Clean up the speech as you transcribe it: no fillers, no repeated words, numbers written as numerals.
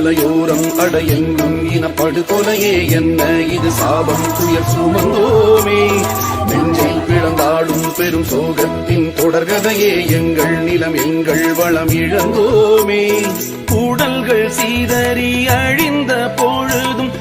மலையோரம் அடையெங்கும் இனப்படுகொலையே என்ன இது சாபம் துயர் சுமந்தோமே நெஞ்சை பிளந்தாடும் பெரும் சோகத்தின் தொடர்கதையே எங்கள் நிலம் எங்கள் வளம் இழந்தோமே உடல்கள் சீதறி அழிந்த பொழுதும்